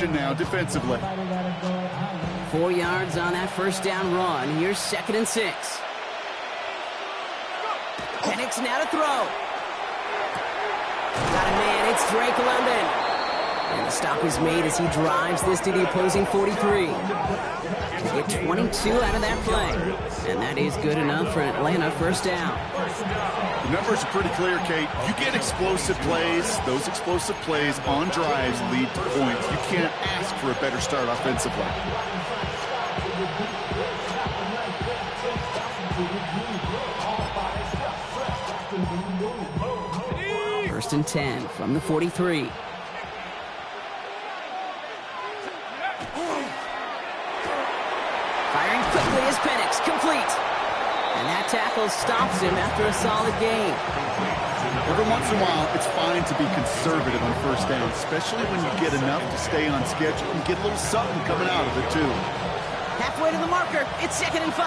now defensively. 4 yards on that first down run. Here's 2nd and 6. Penix now to throw. Got a man. It's Drake London. And the stop is made as he drives this to the opposing 43. To get 22 out of that play. And that is good enough for Atlanta first down. The numbers are pretty clear, Kate. You get explosive plays. Those explosive plays on drives lead to points. You can't ask for a better start offensively. First and 10 from the 43. Firing quickly is Penix, complete. And that tackle stops him after a solid gain. Every once in a while, it's fine to be conservative on first down, especially when you get enough to stay on schedule and get a little something coming out of it, too. Halfway to the marker, it's 2nd and 5.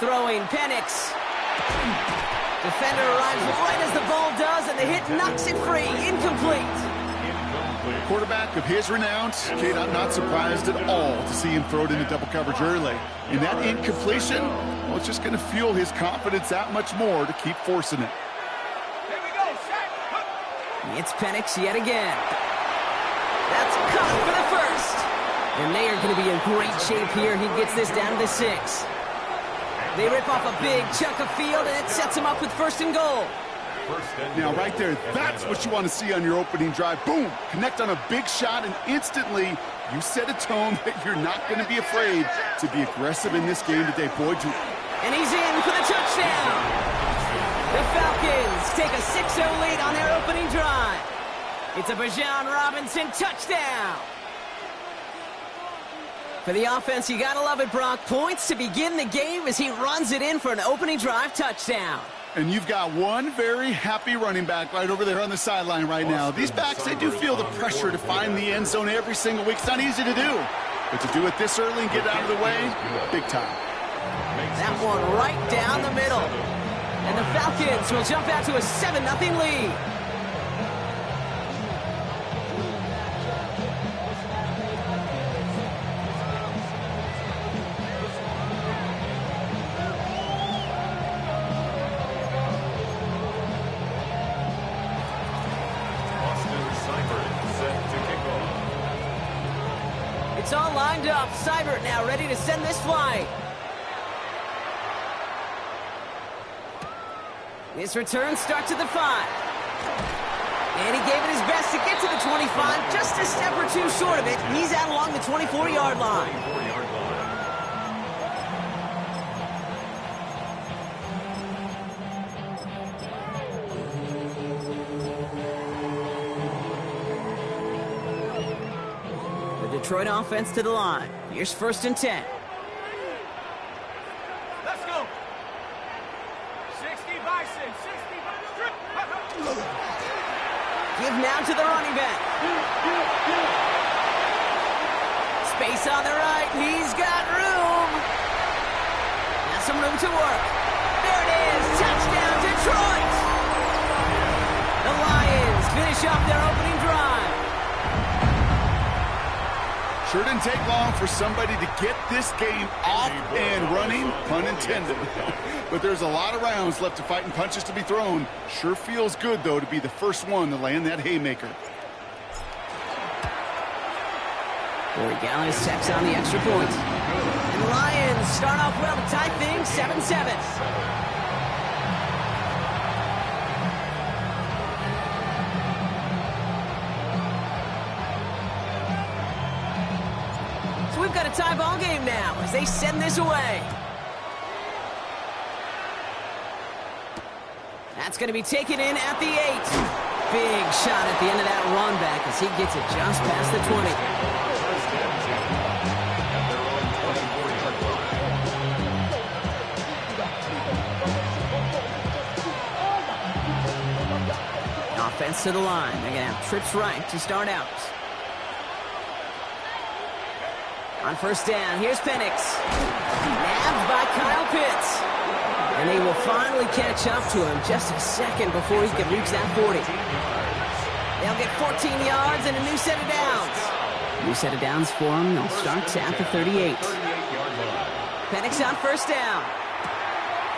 Throwing Penix. Defender arrives right as the ball does, and the hit knocks it free. Incomplete. Quarterback of his renown, Kate, I'm not surprised at all to see him throw it into double coverage early. And that incompletion, well, it's just going to fuel his confidence that much more to keep forcing it. Here we go, set. It's Penix yet again. That's caught for the first. And they are going to be in great shape here. He gets this down to the 6. They rip off a big chunk of field, and it sets him up with 1st and goal. Now, right there, that's what you want to see on your opening drive. Boom! Connect on a big shot, and instantly you set a tone that you're not going to be afraid to be aggressive in this game today. Boy, and he's in for the touchdown. The Falcons take a 6-0 lead on their opening drive. It's a Bijan Robinson touchdown. For the offense, you gotta love it, Brock. Points to begin the game as he runs it in for an opening drive touchdown. And you've got one very happy running back right over there on the sideline right now. These backs, they do feel the pressure to find the end zone every single week. It's not easy to do. But to do it this early and get out of the way, big time. That one right down the middle. And the Falcons will jump out to a 7-0 lead. It's all lined up. Seibert now ready to send this flight. This return starts at the 5. And he gave it his best to get to the 25. Just a step or two short of it. He's out along the 24-yard line. Detroit offense to the line. Here's 1st and 10. Let's go. 60 Bison, 60 Bison. Give now to the running back. Space on the right. He's got room. Now some room to work. There it is. Touchdown, Detroit. The Lions finish off their opening drive. Sure didn't take long for somebody to get this game off and running, pun intended. But there's a lot of rounds left to fight and punches to be thrown. Sure feels good, though, to be the first one to land that haymaker. Corey Gallis tacks on the extra point. And the Lions start off well to tie things 7-7. So we've got a tie ball game now as they send this away. That's going to be taken in at the 8. Big shot at the end of that run back as he gets it just past the 20. Offense to the line. They're going to have trips right to start out. On 1st down, here's Penix. Nabbed by Kyle Pitts. And they will finally catch up to him just a second before he can reach that 40. They'll get 14 yards and a new set of downs. New set of downs for him. They'll start at the 38. Penix on first down.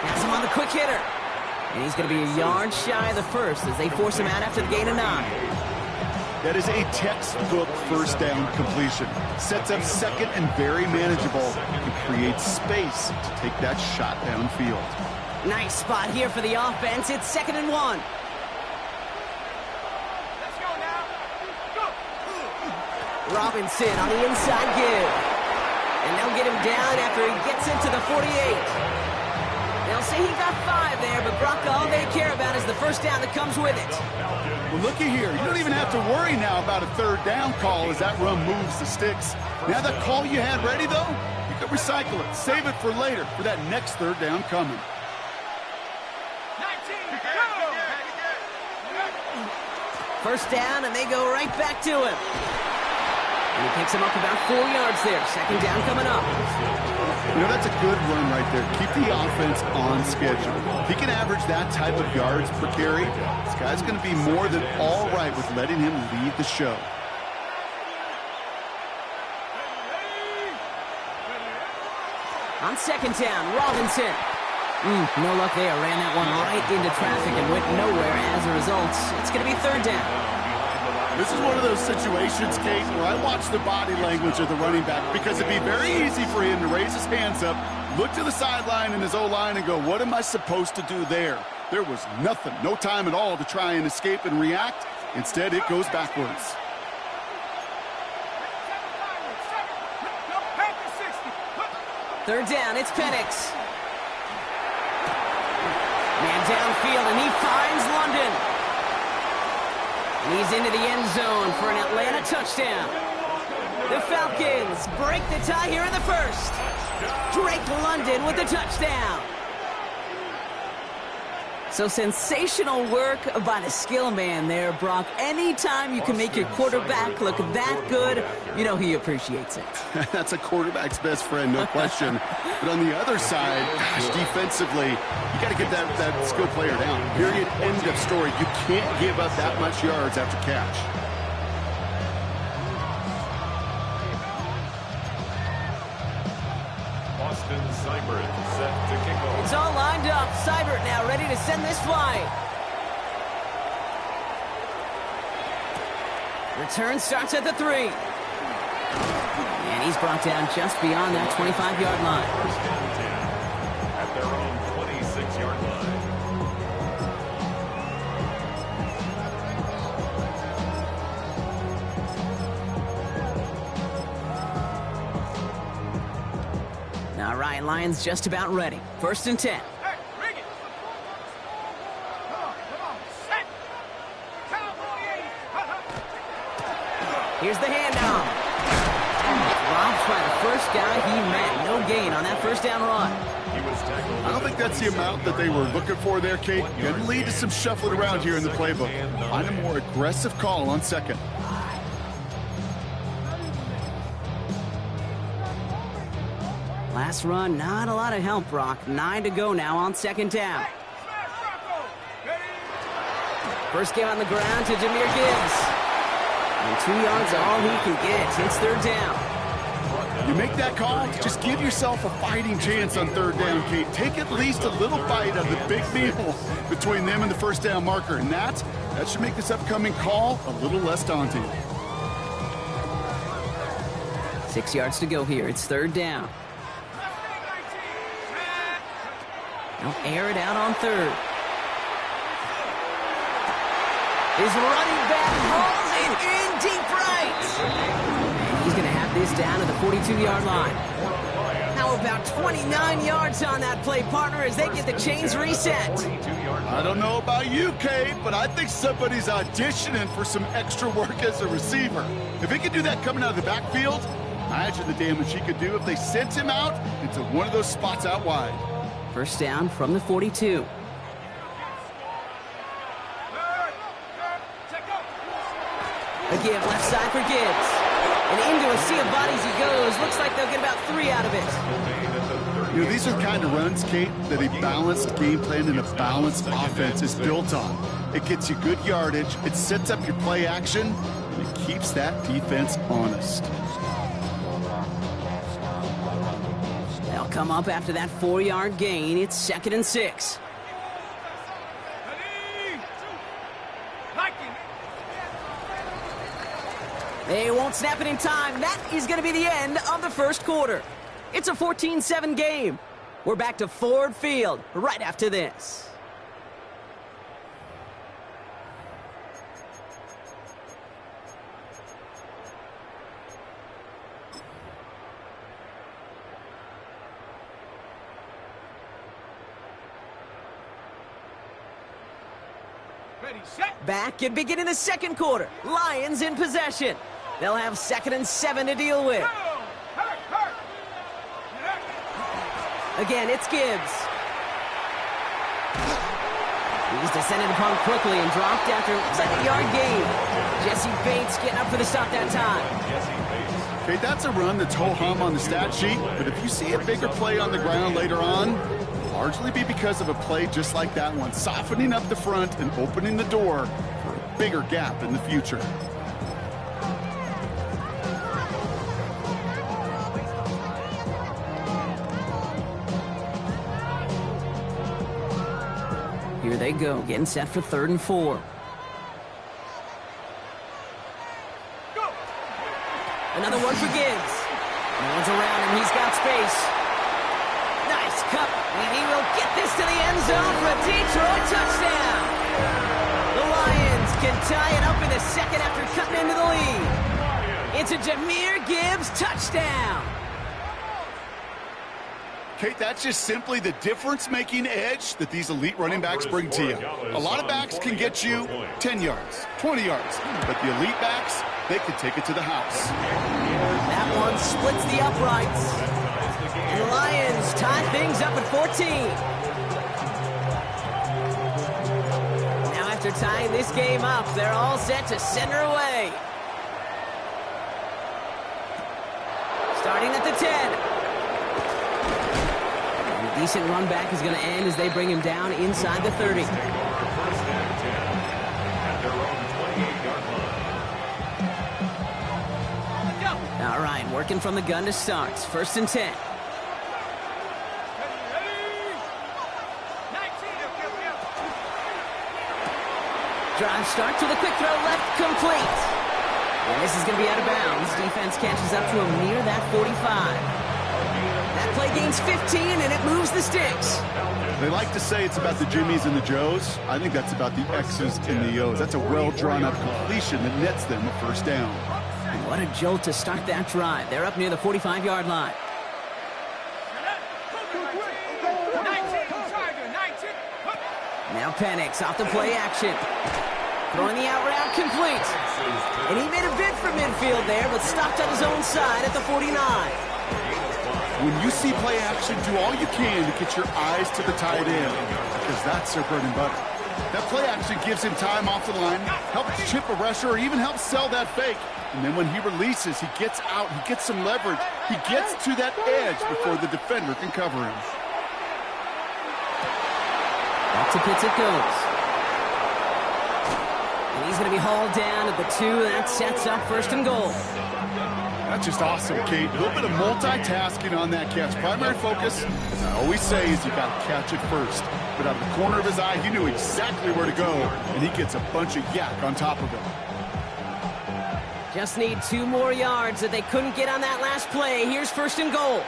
Pass him on the quick hitter. And he's going to be a yard shy of the first as they force him out after the gain of 9. That is a textbook first down completion. Sets up second and very manageable. It creates space to take that shot downfield. Nice spot here for the offense. It's 2nd and 1. Let's go now. Go. Robinson on the inside give. And they'll get him down after he gets into the 48. They'll say he got 5 there, but Brock, all they care about is the first down that comes with it. Well, looky here. You don't even have to worry now about a third down call as that run moves the sticks. Now that call you had ready, though, you can recycle it. Save it for later for that next third down coming. 19, go. First down, and they go right back to him. And he picks him up about 4 yards there. Second down coming up. You know, that's a good run right there. Keep the offense on schedule. If he can average that type of yards per carry, this guy's going to be more than all right with letting him lead the show. On second down, Robinson. No luck there. Ran that one right into traffic and went nowhere as a result. It's going to be third down. This is one of those situations, Kate, where I watch the body language of the running back because it'd be very easy for him to raise his hands up, look to the sideline in his O-line and go, what am I supposed to do there? There was nothing, no time at all to try and escape and react. Instead, it goes backwards. Third down, it's Penix. Man downfield, and he finds London. And he's into the end zone for an Atlanta touchdown. The Falcons break the tie here in the first. Drake London with the touchdown. So sensational work by the skill man there, Brock. Anytime you can make your quarterback look that good, you know he appreciates it. That's a quarterback's best friend, no question. But on the other side, gosh, defensively, you got to get that skill player down. Period. End of story. You can't give up that much yards after catch. Austin Seibert set to kick off. It's all lined up. Seibert now ready to send this flight. Return starts at the 3. And he's brought down just beyond that 25-yard line. First down 10 at their own 26-yard line. All right, Lions just about ready. First and 10. Hey, bring it. Come on, set. Cowboy 80. Here's the handoff. Robbed by the first guy he met. No gain on that first down run. He was tackled. I don't think that's the amount that they were looking for there, Kate. Going to lead to some shuffling around here in the playbook. Find a more aggressive call on second. Last run, not a lot of help, Brock. 9 to go now on second down. First game on the ground to Jahmyr Gibbs. And 2 yards all he can get. It's third down. You make that call, just give yourself a fighting chance on third down, Kate. Take at least a little bite of the big meal between them and the first down marker. And that should make this upcoming call a little less daunting. 6 yards to go here. It's third down. They'll air it out on third. His running back hauls it in deep right. He's going to have this down to the 42-yard line. How about 29 yards on that play, partner, as they get the chains reset? I don't know about you, Kate, but I think somebody's auditioning for some extra work as a receiver. If he could do that coming out of the backfield, imagine the damage he could do if they sent him out into one of those spots out wide. First down from the 42. A give left side for Gibbs. And into a sea of bodies he goes. Looks like they'll get about 3 out of it. You know, these are the kind of runs, Kate, that a balanced game plan and a balanced offense is built on. It gets you good yardage, it sets up your play action, and it keeps that defense honest. They'll come up after that 4-yard gain. It's 2nd and 6. They won't snap it in time. That is going to be the end of the first quarter. It's a 14-7 game. We're back to Ford Field right after this. Ready, set. Back and beginning the second quarter. Lions in possession. They'll have 2nd and 7 to deal with. Go. Hurt, hurt. Again, it's Gibbs. He's descended upon quickly and dropped after a 7-yard gain. Jesse Bates getting up for the stop that time. Okay, that's a run that's ho-hum on the stat sheet, but if you see a bigger play on the ground later on, it'll largely be because of a play just like that one, softening up the front and opening the door for a bigger gap in the future. Here they go, getting set for 3rd and 4. Go. Another one for Gibbs. No one's around him. He's got space. Nice cut. And he will get this to the end zone for a Detroit touchdown. The Lions can tie it up in the second after cutting into the lead. It's a Jahmyr Gibbs touchdown. Kate, that's just simply the difference-making edge that these elite running backs bring to you. A lot of backs can get you 10 yards, 20 yards, but the elite backs, they can take it to the house. That one splits the uprights. And the Lions tie things up at 14. Now after tying this game up, they're all set to send her away. Starting at the 10. Decent run back is going to end as they bring him down inside the 30. All right, working from the gun to start. 1st and 10. Drive start to the quick throw left, complete. And this is going to be out of bounds. Defense catches up to him near that 45. That play gains 15, and it moves the sticks. They like to say it's about the Jimmies and the Joes. I think that's about the X's and the O's. That's a well-drawn-up completion that nets them a 1st down. And what a jolt to start that drive. They're up near the 45-yard line. 19, Tiger, 19. Now Penix off the play action. Throwing the out route complete. And he made a bid for midfield there, but stopped on his own side at the 49. When you see play action, do all you can to get your eyes to the tight end, because that's their bread and butter. That play action gives him time off the line, helps chip a rusher, or even helps sell that fake. And then when he releases, he gets out, he gets some leverage. He gets to that edge before the defender can cover him. Back to Pitts it goes. And he's going to be hauled down at the 2. That sets up 1st and goal. That's just awesome, Kate. A little bit of multitasking on that catch. Primary focus, as I always say, is you got to catch it first. But out of the corner of his eye, he knew exactly where to go, and he gets a bunch of yak on top of it. Just need 2 more yards that they couldn't get on that last play. Here's 1st and goal.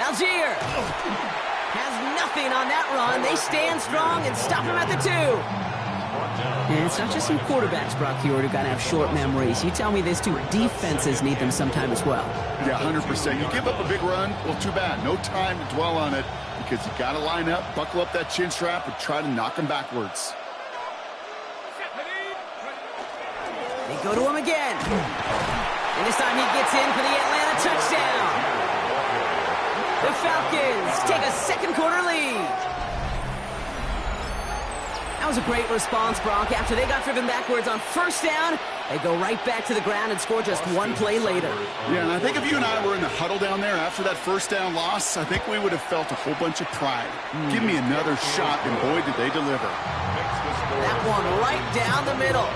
Algier has nothing on that run. They stand strong and stop him at the 2. And it's not just some quarterbacks, Brock Huard, who got to have short memories. You tell me this, too. Defenses need them sometime as well. Yeah, 100%. You give up a big run, well, too bad. No time to dwell on it because you got to line up, buckle up that chin strap, and try to knock him backwards. They go to him again. And this time he gets in for the Atlanta touchdown. The Falcons take a second quarter lead. That was a great response, Brock. After they got driven backwards on first down, they go right back to the ground and score just one play later. Yeah, and I think if you and I were in the huddle down there after that first down loss, I think we would have felt a whole bunch of pride. Give me another shot, and boy, did they deliver. That one right down the middle.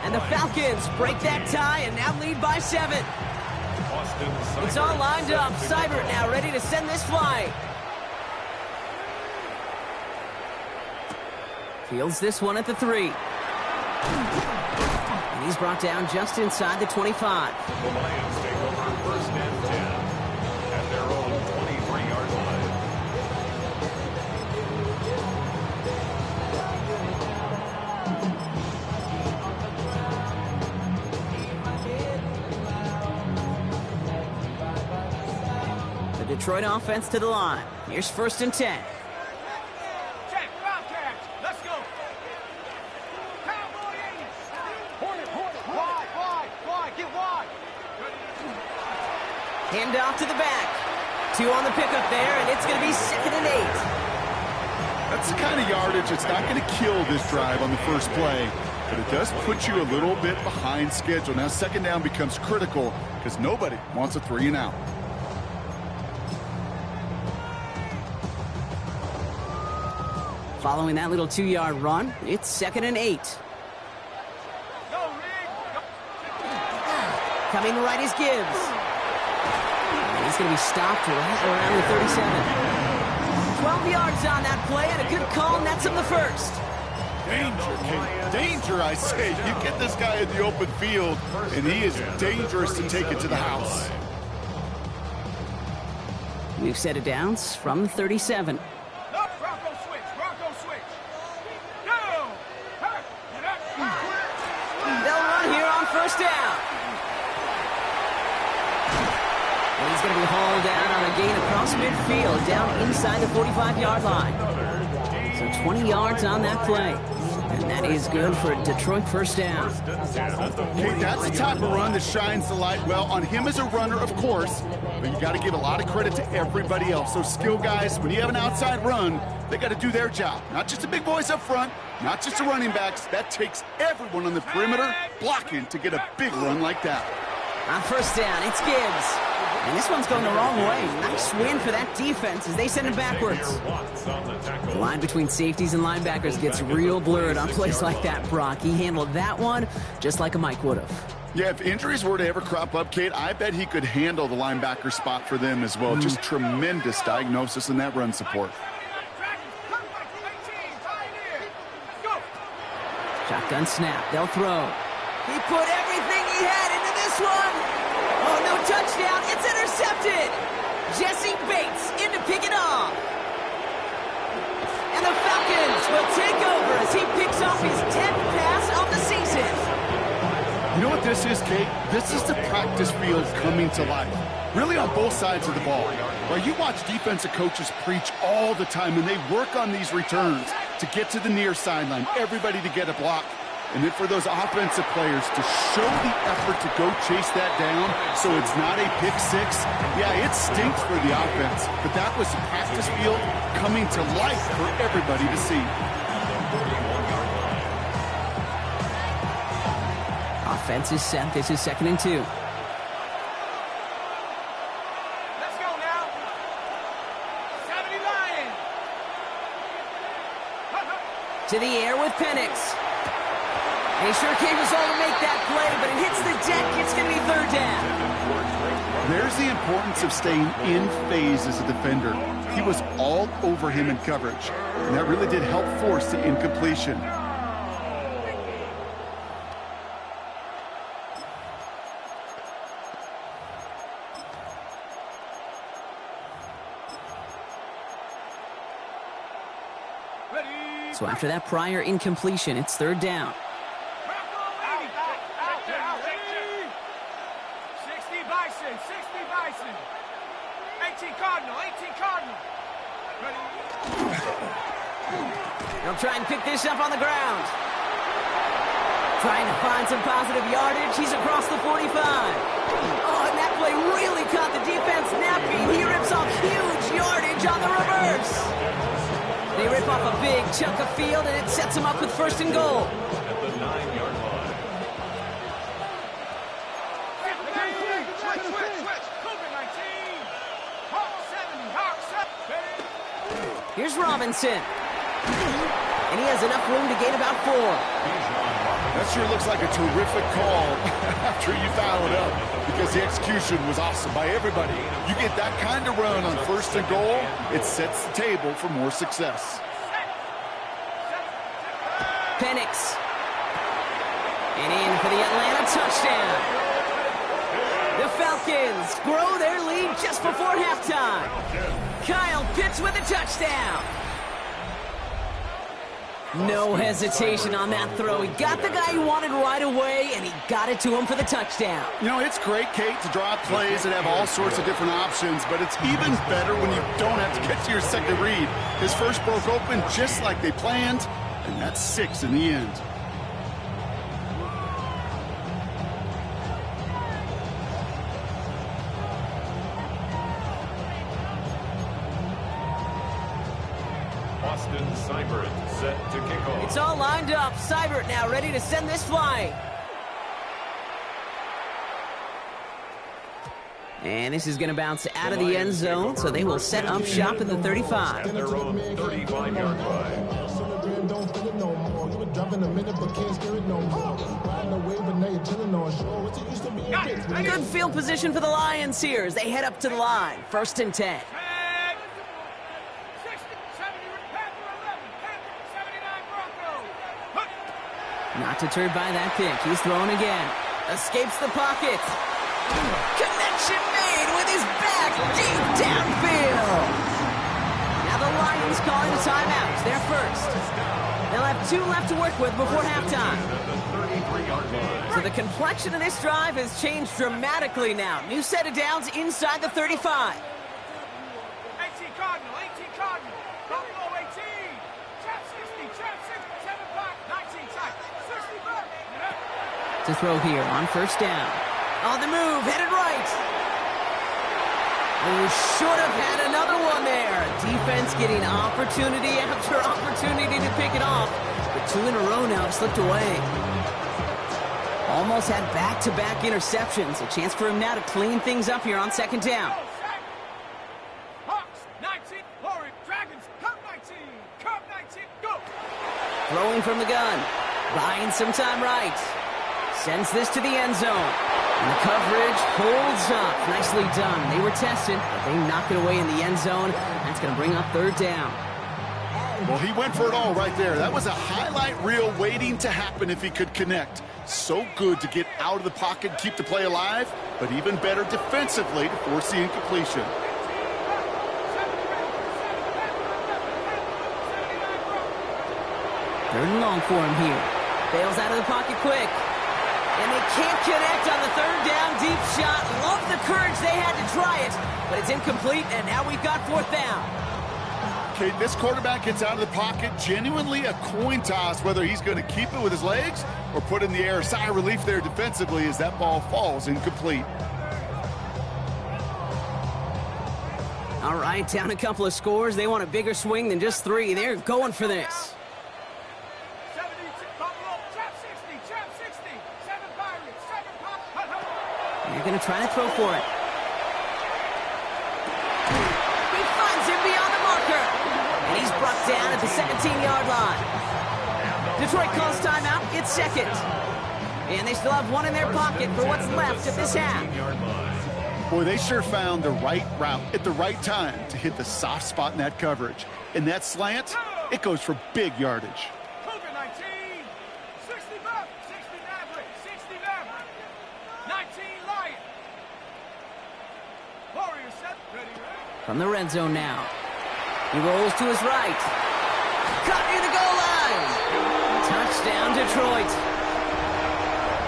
And the Falcons break that tie and now lead by 7. It's all lined up. Seibert now ready to send this flight. Fields this one at the 3. And he's brought down just inside the 25. The Lions take over first and 10 at their own 23-yard line. The Detroit offense to the line. Here's first and 10. Check, Bobcats. Let's go. Cowboys. Hornet. Wide. Get wide. Hand off to the back. 2 on the pickup there, and it's going to be 2nd and 8. That's the kind of yardage that's not going to kill this drive on the first play, but it does put you a little bit behind schedule. Now, second down becomes critical because nobody wants a 3 and out. Following that little 2-yard run, it's 2nd and 8. Go, Rig. Coming right is Gibbs. And he's going to be stopped right around the 37. 12 yards on that play, and a good call, and that's him the first. Danger, Kate. Danger, I say. You get this guy in the open field, and he is dangerous to take it to the house. We've set it downs from 37. Bronco switch. Go. Hurt. They'll run here on first down. And he's going to be hauled down on a gain across midfield, down inside the 45-yard line. So 20 yards on that play. And that is good for a Detroit first down. Okay, that's the type of run that shines the light well on him as a runner, of course, but you got to give a lot of credit to everybody else. Those skill guys, when you have an outside run, they got to do their job. Not just the big boys up front, not just the running backs. That takes everyone on the perimeter blocking to get a big run like that. On first down, it's Gibbs. And this one's going the wrong way. Nice win for that defense as they send it backwards. The line between safeties and linebackers gets real blurred on plays like that, Brock. He handled that one just like a Mike would have. Yeah, if injuries were to ever crop up, Kate, I bet he could handle the linebacker spot for them as well. Just tremendous diagnosis in that run support. Shotgun snap. They'll throw. He put everything he had into this one. Oh, no touchdown. It's intercepted. Jesse Bates in to pick it off. And the Falcons will take over as he picks off his 10th pass of the season. You know what this is, Kate? This is the practice field coming to life. Really on both sides of the ball. Well, you watch defensive coaches preach all the time, and they work on these returns to get to the near sideline, everybody to get a block. And then for those offensive players to show the effort to go chase that down so it's not a pick six, yeah, it stinks for the offense. But that was the practice field coming to life for everybody to see. Offense is set. This is 2nd and 2. Let's go now. 70 Lions. To the air with Penix. And he sure came us all to make that play, but it hits the deck. It's going to be 3rd down. There's the importance of staying in phase as a defender. He was all over him in coverage, and that really did help force the incompletion. So after that prior incompletion, it's 3rd down. 60 Bison. 18 Cardinal. They'll try and pick this up on the ground. Trying to find some positive yardage. He's across the 45. Oh, and that play really caught the defense napping. He rips off huge yardage on the reverse. They rip off a big chunk of field, and it sets them up with first and goal. At the 9-yard line. Switch. Cougar 19. Hawk 70. Hawk 70. Here's Robinson. And he has enough room to gain about 4. That sure looks like a terrific call after you foul it up, because the execution was awesome by everybody. You get that kind of run on first and goal, it sets the table for more success. Penix. And in for the Atlanta touchdown. The Falcons grow their lead just before halftime. Kyle Pitts with a touchdown. No hesitation on that throw. He got the guy he wanted right away, and he got it to him for the touchdown. You know, it's great, Kate, to draw plays and have all sorts of different options, but it's even better when you don't have to get to your second read. His first broke open just like they planned, and that's 6 in the end. Austin Seibert set to kick off. It's all lined up. Seibert now ready to send this flying. And this is going to bounce out of the end zone, so they will set up shop at the 35. At their own 35-yard line. Good field position for the Lions here as they head up to the line. First and 10. 60, 70, Panther 11. Panther 79 Broncos. Hook. Not deterred by that pick. He's throwing again. Escapes the pocket. Connection made with his back deep downfield. Now the Lions calling a timeout. They're first. They'll have 2 left to work with before halftime. So the complexion of this drive has changed dramatically now. New set of downs inside the 35. 18 Cardinal. Buffalo 18. Trap 60. 7 5. 19 tight. 65. To throw here on first down. On the move, headed right. Oh, should have had another one there. Defense getting opportunity after opportunity to pick it off. But 2 in a row now have slipped away. Almost had back-to-back interceptions. A chance for him now to clean things up here on second down. Hawks 19. Warrior Dragons. Cup 19. Cup 19. Go. Throwing from the gun. Buying some time right. Sends this to the end zone. And the coverage holds up. Nicely done. They were tested, but they knock it away in the end zone. That's going to bring up third down. Well, he went for it all right there. That was a highlight reel waiting to happen if he could connect. So good to get out of the pocket and keep the play alive, but even better defensively to force the incompletion. Third and long for him here. Bails out of the pocket quick. And they can't connect on the third down deep shot. Love the courage they had to try it, but it's incomplete, and now we've got fourth down. Okay, this quarterback gets out of the pocket, genuinely a coin toss whether he's going to keep it with his legs or put in the air. Sigh of relief there defensively as that ball falls incomplete. All right, down a couple of scores. They want a bigger swing than just 3. They're going for this. 72 Buffalo. Trap 60. 7 Pirates. 7 Pirates. They're going to try to throw for it. He finds him beyond the marker. And he's brought down at the 17-yard line. Detroit calls timeout. It's second. And they still have 1 in their pocket for what's left of this half. Boy, they sure found the right route at the right time to hit the soft spot in that coverage. And that slant, it goes for big yardage. Cougar 19. 60 Maverick. 60 Maverick. 60 Maverick. 19 Lion. Warriors set. Ready. From the red zone now. He rolls to his right. Caught near the goal line. Touchdown, Detroit.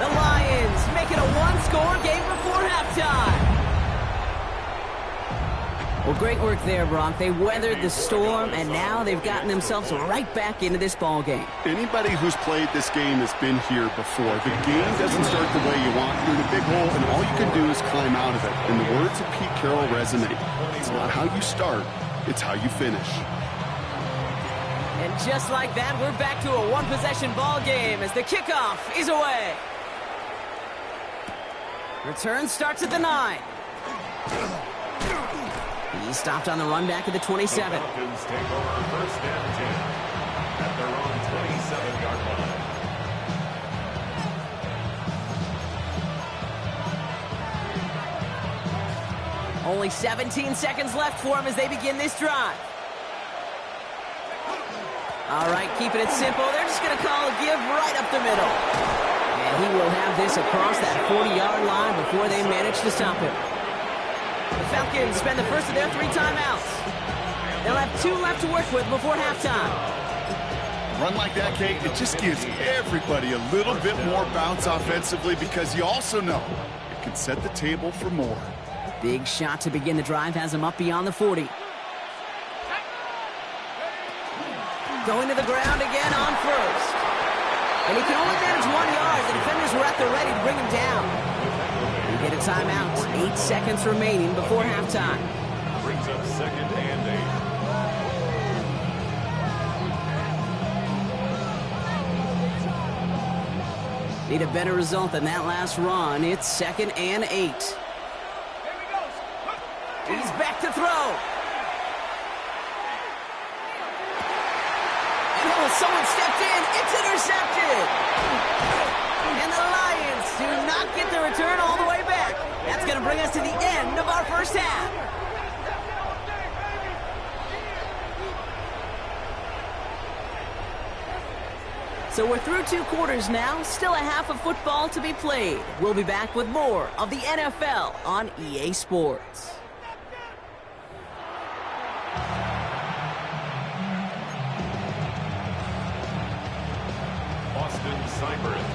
The Lions make it a 1-score game before halftime. Well, great work there, Brock. They weathered the storm, and now they've gotten themselves right back into this ball game. Anybody who's played this game has been here before. The game doesn't start the way you want. You're in a big hole, and all you can do is climb out of it. And the words of Pete Carroll resonate. It's not how you start, it's how you finish. Just like that, we're back to a one-possession ball game as the kickoff is away. Return starts at the 9. He's stopped on the run back at the 27. The Falcons take over first and 10 at their own 27-yard line. Only 17 seconds left for him as they begin this drive. All right, keeping it simple. They're just going to call a give right up the middle. And he will have this across that 40-yard line before they manage to stop him. The Falcons spend the first of their 3 timeouts. They'll have 2 left to work with before halftime. A run like that, Kate, it just gives everybody a little bit more bounce offensively because you also know it can set the table for more. Big shot to begin the drive has him up beyond the 40. Going to the ground again on first. And he can only manage 1 yard. The defenders were at the ready to bring him down. We get a timeout. 8 seconds remaining before halftime. Brings up second and 8. Need a better result than that last run. It's second and 8. He's back to throw. Someone stepped in. It's intercepted. And the Lions do not get the return all the way back. That's going to bring us to the end of our first half. So we're through 2 quarters now. Still a half of football to be played. We'll be back with more of the NFL on EA Sports.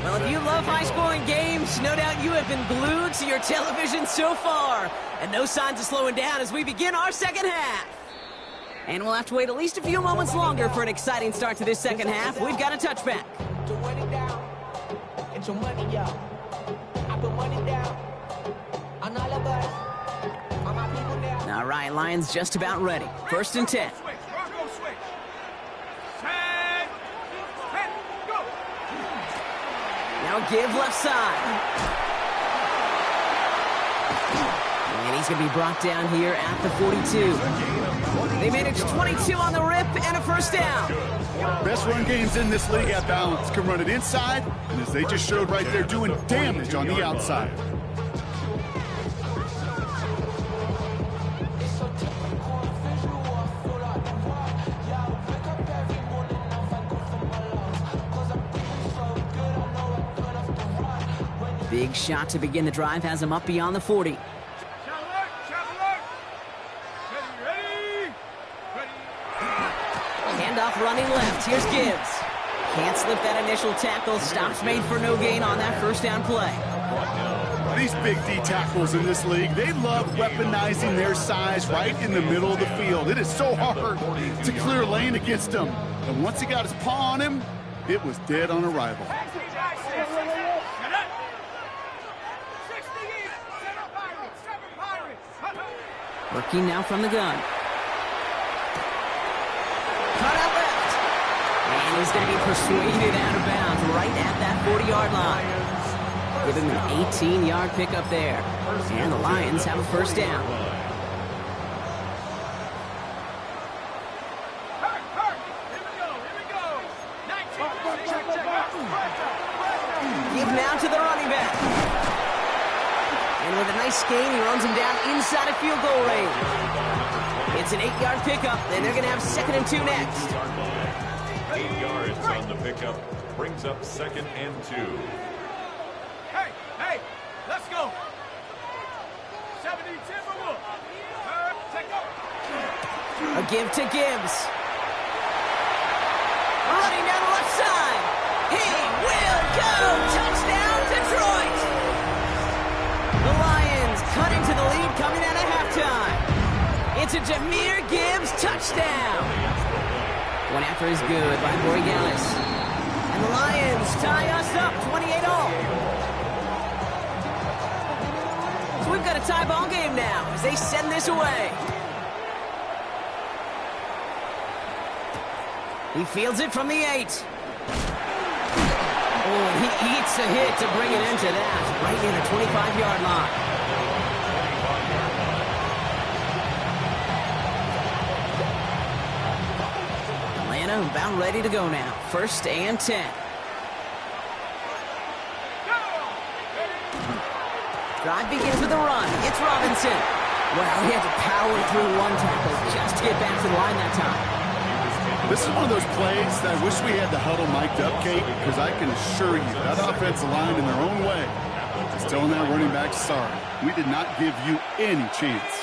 Well, if you love high-scoring games, no doubt you have been glued to your television so far. And no signs of slowing down as we begin our second half. And we'll have to wait at least a few moments longer for an exciting start to this second half. We've got a touchback. All right, Lions just about ready. First and 10. Now give left side. And he's going to be brought down here at the 42. They managed 22 on the rip and a first down. Best run games in this league at balance. Can run it inside, and as they just showed right there, doing damage on the outside. Big shot to begin the drive has him up beyond the 40. Handoff running left. Here's Gibbs. Can't slip that initial tackle. Stops made for no gain on that first down play. These big D tackles in this league, they love weaponizing their size right in the middle of the field. It is so hard to clear lane against them. And once he got his paw on him, it was dead on arrival. Working now from the gun. Cut out left. And he's going to be persuaded out of bounds right at that 40-yard line. Give him an 18-yard pickup there. And the Lions have a first down. Give now to the running back. And with a nice gain, he runs him down inside of field goal range. It's an 8-yard pickup, and they're going to have second and 2 next. 8 yards on the pickup. Brings up second and 2. Hey, let's go. 70 Timberwolves. Take over. A give to Gibbs. Running down the left side. He will go. Touchdown, Detroit. The Lions cut into the lead coming out of halftime. It's a Jahmyr Gibbs touchdown. One after is good by Corey Gallis. And the Lions tie us up 28-all. So we've got a tie ball game now as they send this away. He fields it from the 8. Oh, he eats a hit to bring it into that, right near the 25-yard line. Atlanta about ready to go now. 1st and 10. Drive begins with a run. It's Robinson. Well, he had to power through one tackle just to get back to the line that time. This is one of those plays that I wish we had the huddle mic'd up, Kate, because I can assure you that offensive line in their own way is telling that running back, sorry, we did not give you any chance.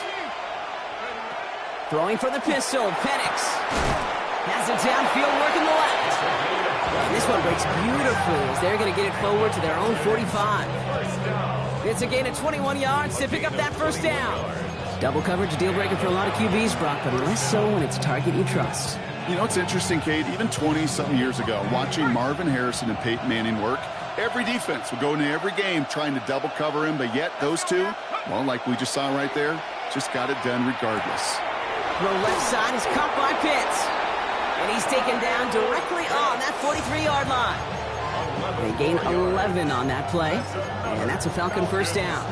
Throwing for the pistol, Penix. Has it downfield working the left. And this one breaks beautifully as they're going to get it forward to their own 45. It's a gain of 21 yards to pick up that 1st down. Double coverage, a deal breaker for a lot of QBs, Brock, but less so when it's a target you trust. You know, it's interesting, Kate, even 20-something years ago, watching Marvin Harrison and Peyton Manning work, every defense would go into every game trying to double cover him, but yet those two, well, like we just saw right there, just got it done regardless. Throw left side is caught by Pitts. And he's taken down directly on that 43-yard line. They gain 11 on that play, and that's a Falcon 1st down.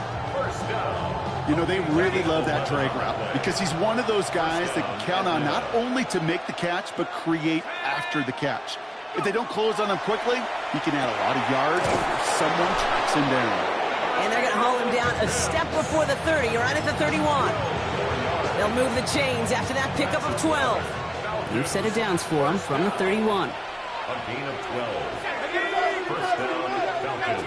You know, they really love that drag route because he's one of those guys that can count on not only to make the catch, but create after the catch. If they don't close on him quickly, he can add a lot of yards if someone tracks him down. And they're going to haul him down a step before the 30, right at the 31. They'll move the chains after that pickup of 12. New set of downs for him from the 31. A gain of 12. 1st down, Falcons.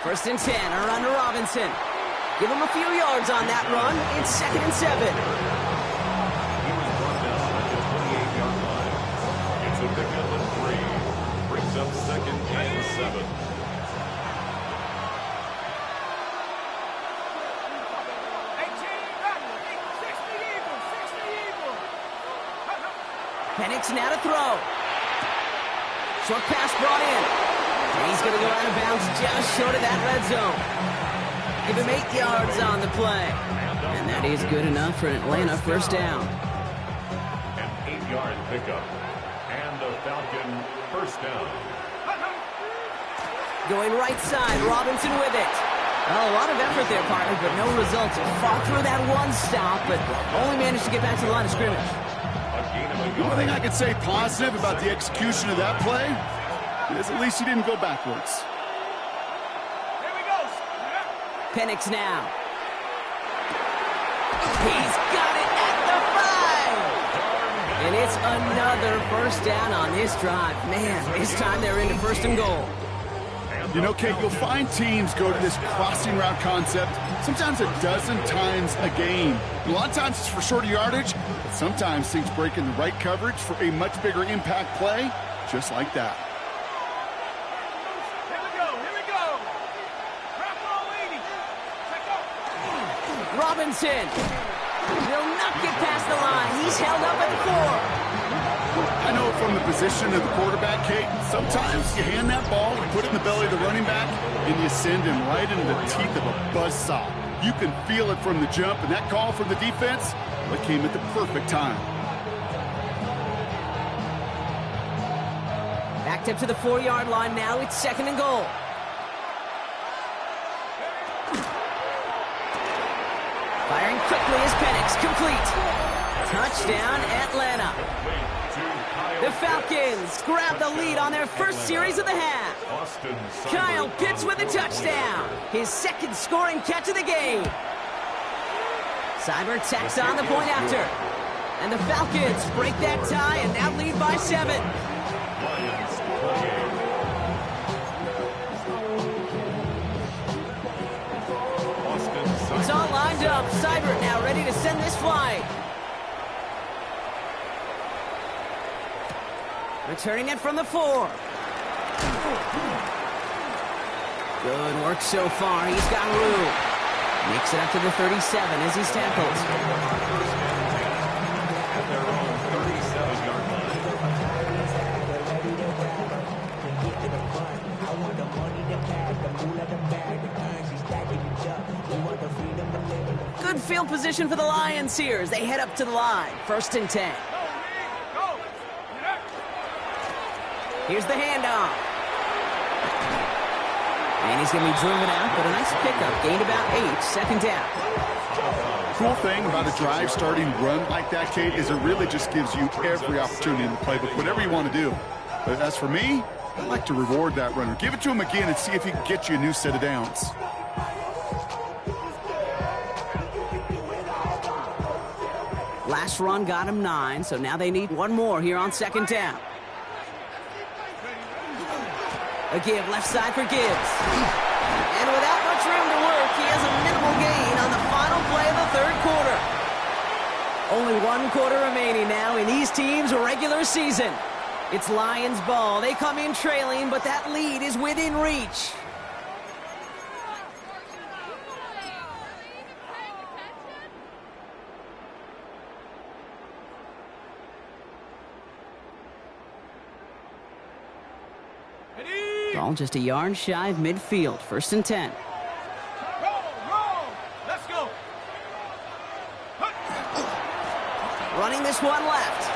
1st and 10, a run to Robinson. Give him a few yards on that run. It's 2nd and 7. He was brought down at the 28-yard line. It's a pickup of 3. Brings up 2nd and 7. Penix now to throw. Short pass brought in. And he's going to go out of bounds just short of that red zone. Give him 8 yards on the play. And that is good enough for an Atlanta 1st down. An 8-yard pickup. And a Falcon 1st down. Going right side, Robinson with it. Well, a lot of effort there, partner, but no results. Fought through that one stop, but only managed to get back to the line of scrimmage. The only thing I could say positive about the execution of that play is at least he didn't go backwards. Here we go. Penix now. He's got it at the 5. And it's another 1st down on this drive. Man, this time they're into 1st and goal. You know, Kate, you'll find teams go to this crossing route concept sometimes a dozen times a game. A lot of times it's for shorter yardage, but sometimes things break in the right coverage for a much bigger impact play, just like that. Here we go. Drop ball 80. Check out. Robinson will not get past the line. He's held up at the 4. I know from the position of the quarterback, Kate, sometimes you hand that ball and put it in the belly of the running back, and you send him right into the teeth of a buzzsaw. You can feel it from the jump, and that call from the defense, well, it came at the perfect time. Backed up to the 4-yard line now. It's 2nd and goal. Firing quickly is Penix. Complete. Touchdown, Atlanta. The Falcons grab the lead on their 1st series of the half. Kyle Pitts with a touchdown. His 2nd scoring catch of the game. Cyber tacks on the point after. And the Falcons break that tie and now lead by 7. It's all lined up. Cyber now ready to send this flight. Returning it from the 4. Good work so far. He's got room. Makes it up to the 37 as he's tackled. At their own 37-yard line. Good field position for the Lions here as they head up to the line. 1st and 10. Go! Here's the handoff. And he's going to be driven out, but a nice pickup. Gained about 8. 2nd down. Cool thing about a drive starting run like that, Kate, is it really just gives you every opportunity in the playbook, whatever you want to do. But as for me, I like to reward that runner. Give it to him again and see if he can get you a new set of downs. Last run got him 9, so now they need one more here on 2nd down. A give left side for Gibbs. And without much room to work, he has a minimal gain on the final play of the 3rd quarter. Only 1 quarter remaining now in these teams' regular season. It's Lions ball. They come in trailing, but that lead is within reach. Ball just a yard shy of midfield. 1st and 10. Roll! Let's go! Running this one left.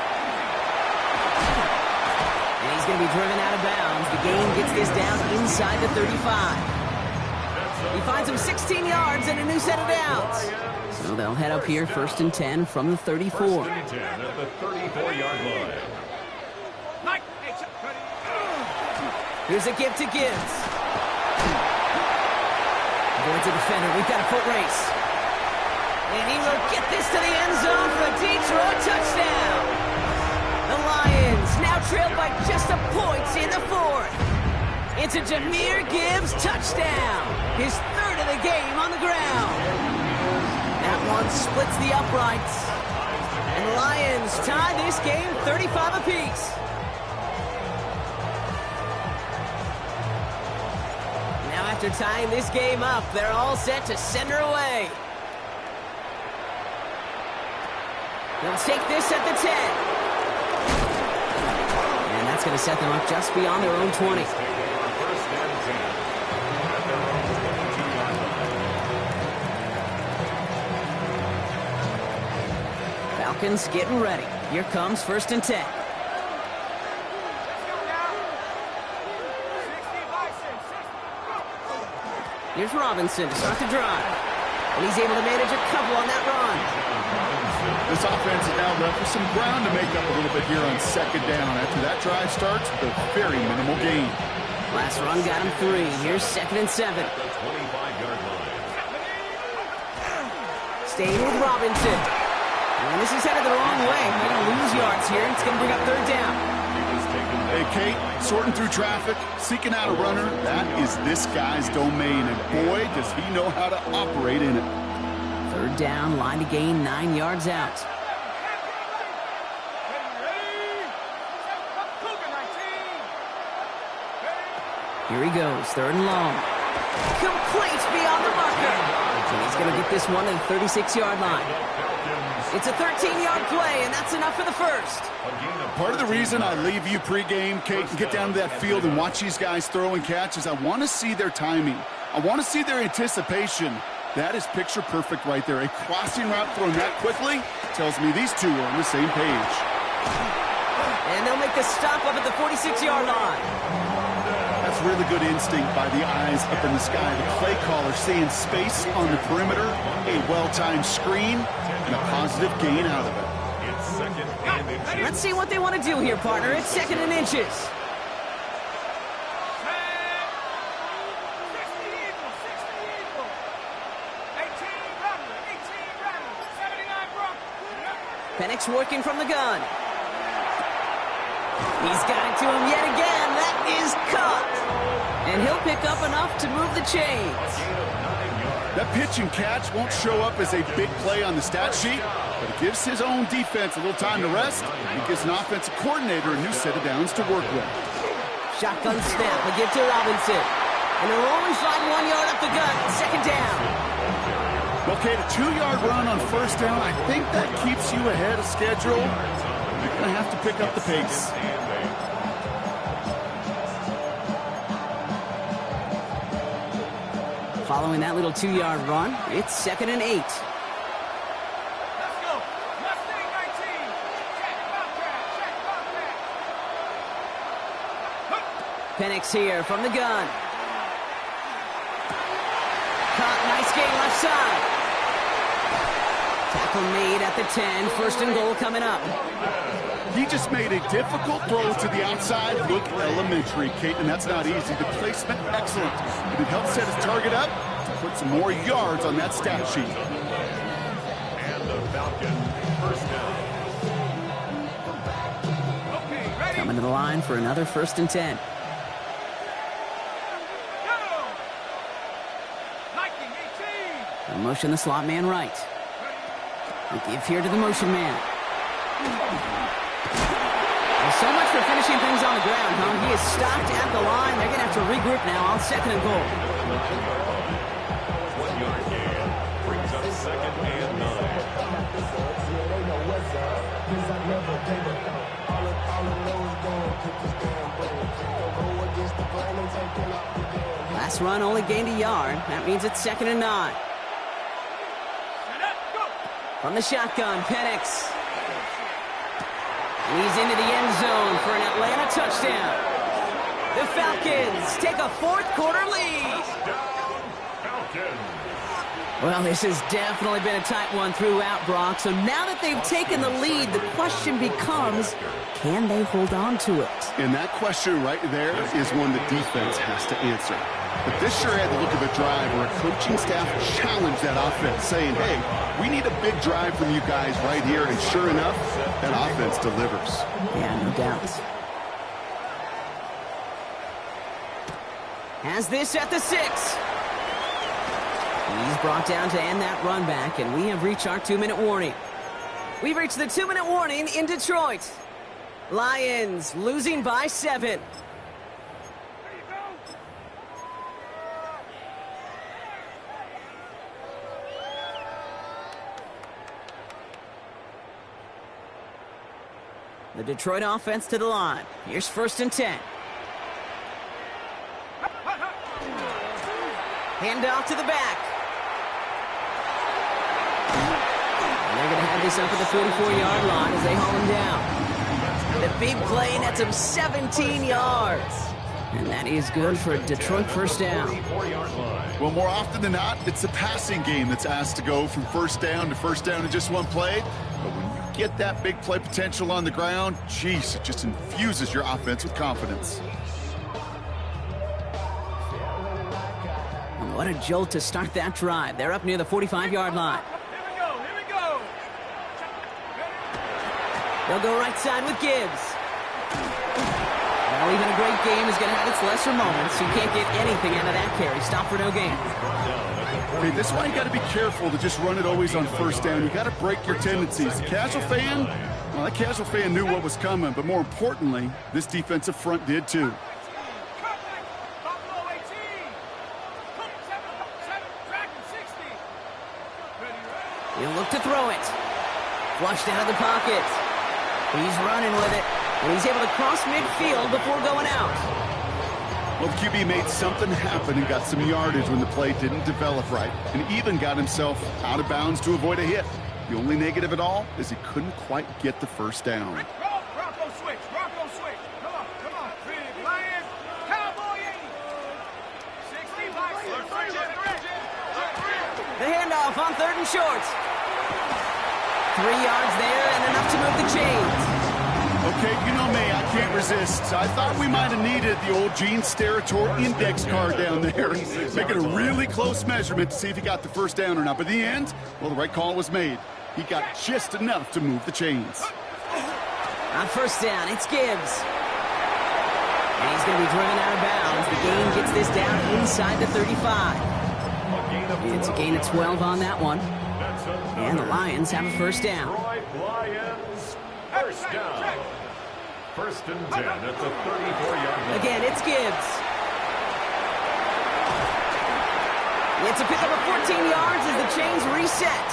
And he's going to be driven out of bounds. The gain gets this down inside the 35. He finds him 16 yards and a new set of downs. So they'll head up here 1st and 10 from the 34. 1st and 10 at the 34-yard line. Here's a give to Gibbs. Avoids a defender. We've got a foot race. And he will get this to the end zone for a Detroit touchdown. The Lions now trailed by just a point in the 4th. It's a Jahmyr Gibbs touchdown. His 3rd of the game on the ground. That one splits the uprights. And the Lions tie this game 35 apiece. After tying this game up, they're all set to send her away. They'll take this at the 10. And that's going to set them up just beyond their own 20. 1st and 10 at their own 22-yard line. Falcons getting ready. Here comes 1st and 10. Here's Robinson to start the drive. And he's able to manage a couple on that run. This offense is now left with some ground to make up a little bit here on 2nd down. After that drive starts with a very minimal gain. Last run got him 3. Here's 2nd and 7. The 25-yard line. Staying with Robinson. And this is headed the wrong way. They're going to lose yards here. It's going to bring up 3rd down. Hey, Kate, sorting through traffic, seeking out a runner, that is this guy's domain, and boy, does he know how to operate in it. 3rd down, line to gain 9 yards out. Here he goes, 3rd and long. Complete beyond the marker. And he's going to get this one to the 36-yard line. It's a 13-yard play, and that's enough for the 1st. Part of the reason I leave you pregame, Kate, and get down to that field and watch these guys throw and catch is I want to see their timing. I want to see their anticipation. That is picture perfect right there. A crossing route thrown that quickly tells me these two are on the same page. And they'll make the stop up at the 46-yard line. That's really good instinct by the eyes up in the sky. The play caller seeing space on the perimeter, a well-timed screen, and a positive gain out of it. It's 2nd and inches. Let's see what they want to do here, partner. It's 2nd and inches. 60 equal. 18 Rebel, 79 Bronco. Penix working from the gun. He's got it to him yet again. That is caught. And he'll pick up enough to move the chains. That pitch and catch won't show up as a big play on the stat sheet, but it gives his own defense a little time to rest. It gives an offensive coordinator a new set of downs to work with. Shotgun snap. A give to Robinson. And they'll only find 1 yard up the gut. 2nd down. Okay, the 2-yard run on 1st down, I think that keeps you ahead of schedule. You're going to have to pick up the pace. Following that little 2-yard run, it's 2nd and 8. Penix here from the gun. Caught, nice gain left side. Tackle made at the 10, first and goal coming up. He just made a difficult throw to the outside. Look elementary, Kate, and that's not easy. The placement, excellent. But it helped set his target up to put some more yards on that stat sheet. And the Falcons first down. Okay, ready? Coming to the line for another first and 10. Go! Liking 18. They'll motion the slot man right. They give here to the motion man. Well, so much for finishing things on the ground, huh? He is stopped at the line. They're going to have to regroup now on second and goal. 1-yard gain brings up second and 9. Last run only gained a yard. That means it's second and 9. Set up, go! From the shotgun, Penix. And he's into the end zone for an Atlanta touchdown. The Falcons take a fourth quarter lead. Falcons. Well, this has definitely been a tight one throughout, Brock. So now that they've taken the lead, the question becomes, can they hold on to it? And that question right there is one the defense has to answer. But this sure had the look of a drive where a coaching staff challenged that offense, saying, hey, we need a big drive from you guys right here. And sure enough, that offense delivers. Yeah, no doubt. Has this at the 6. He's brought down to end that run back, and we have reached our 2-minute warning. We've reached the 2-minute warning in Detroit. Lions losing by 7. The Detroit offense to the line. Here's first and 10. Hand off to the back. And they're going to have this up at the 44-yard line as they haul him down. The big play nets him 17 yards. And that is good for a Detroit first down. Well, more often than not, it's the passing game that's asked to go from first down in just one play. But when you get that big play potential on the ground, geez, it just infuses your offense with confidence. And what a jolt to start that drive. They're up near the 45-yard line. Here we go. They'll go right side with Gibbs. Well, even a great game is going to have its lesser moments. You can't get anything out of that carry. Stop for no gain. Okay, this is why you got to be careful to just run it always on first down. You got to break your tendencies. The casual fan, well, that casual fan knew what was coming, but more importantly, this defensive front did too. Buffalo 18. 7, Dragon 60. Ready. He'll look to throw it. Flushed out of the pocket. He's running with it. And he's able to cross midfield before going out. Well, the QB made something happen and got some yardage when the play didn't develop right, and even got himself out of bounds to avoid a hit. The only negative at all is he couldn't quite get the first down. Bronco switch. Come on. Big Lion. Cowboy 80. 60. The handoff on third and short. 3 yards there and enough to move the chains. Okay, you know me, I can't resist. I thought we might have needed the old Gene Steratore index card down there. Making a really close measurement to see if he got the first down or not. But in the end, well, the right call was made. He got just enough to move the chains. On first down, it's Gibbs. And he's going to be driven out of bounds. The gain gets this down inside the 35. It's a gain of 12 on that one. And the Lions have a first down. Lions first down. First and 10 at the 34-yard line. Again, it's Gibbs. It's a pickup of 14 yards as the chains reset.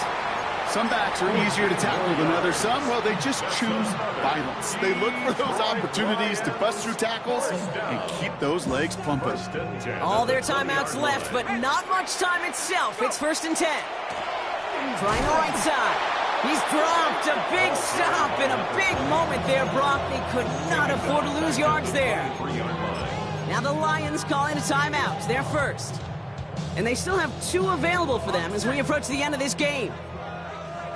Some backs are easier to tackle than others. Some, well, they just choose violence. They look for those opportunities to bust through tackles and keep those legs pumping. All their timeouts left, but not much time itself. It's first and 10. Trying the right side. He's dropped a big stop in a big moment there, Brock. They could not afford to lose yards there. Now the Lions calling a timeout. They're first. And they still have 2 available for them as we approach the end of this game.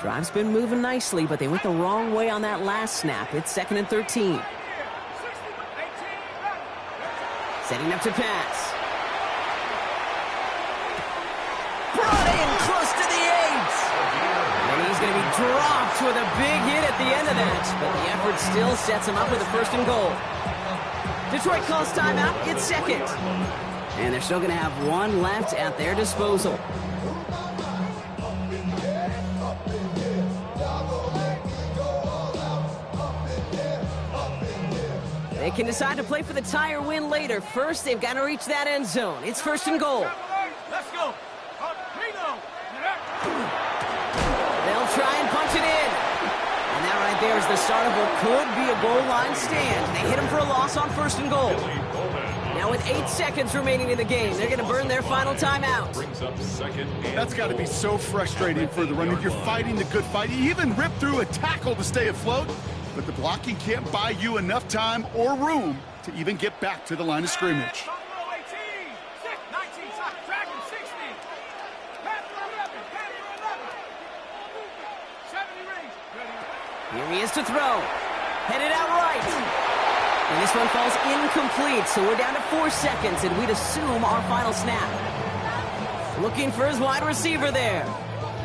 Drive's been moving nicely, but they went the wrong way on that last snap. It's 2nd and 13. Setting up to pass. Brought in close to the 8. And he's going to be dropped with a big hit at the end of that. But the effort still sets him up with a 1st and goal. Detroit calls timeout. It's 2nd. And they're still going to have 1 left at their disposal. They can decide to play for the tie or win later. First, they've got to reach that end zone. It's 1st and goal. Let's go. They'll try and punch it in. And that right there is the start of what could be a goal line stand. They hit him for a loss on 1st and goal. Now with 8 seconds remaining in the game, they're going to burn their final timeout. That's got to be so frustrating for the runner. You're fighting the good fight. You even rip through a tackle to stay afloat, but the blocking can't buy you enough time or room to even get back to the line of scrimmage. Here he is to throw. Headed out right. And this one falls incomplete, so we're down to 4 seconds, and we'd assume our final snap. Looking for his wide receiver there.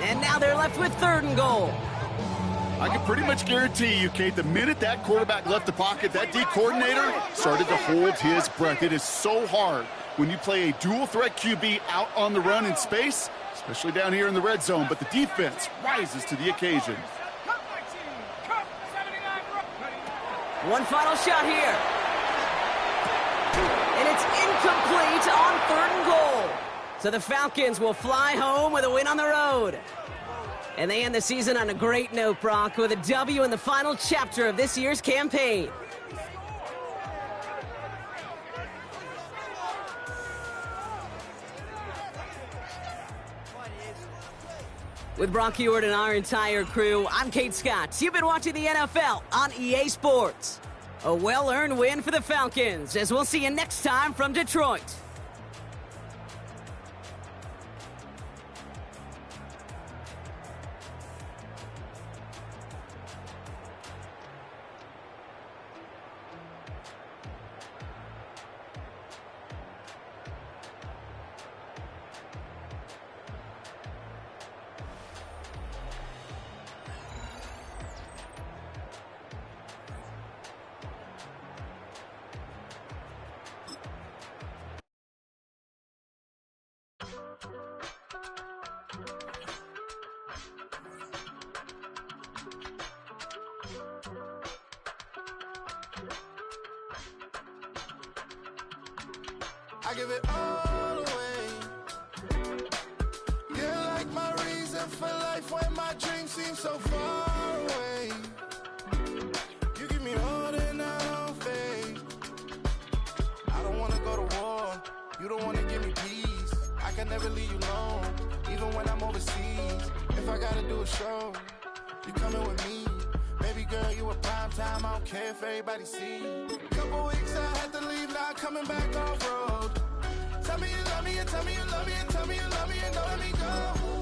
And now they're left with 3rd and goal. I can pretty much guarantee you, Kate, the minute that quarterback left the pocket, that D coordinator started to hold his breath. It is so hard when you play a dual-threat QB out on the run in space, especially down here in the red zone, but the defense rises to the occasion. One final shot here. And it's incomplete on 3rd and goal. So the Falcons will fly home with a win on the road. And they end the season on a great note, Brock, with a W in the final chapter of this year's campaign. With Brock Ewart and our entire crew, I'm Kate Scott. You've been watching the NFL on EA Sports. A well-earned win for the Falcons, as we'll see you next time from Detroit. I give it all away. You're like my reason for life when my dreams seem so far away. You give me all that I don't fade. I don't wanna go to war. You don't wanna give me peace. I can never leave you alone, even when I'm overseas. If I gotta do a show, you coming with me. Baby girl, you a prime time. I don't care if everybody see. Couple weeks I had to leave, now coming back off road. Tell me you love me and tell me you love me and tell me you love me and don't let me go.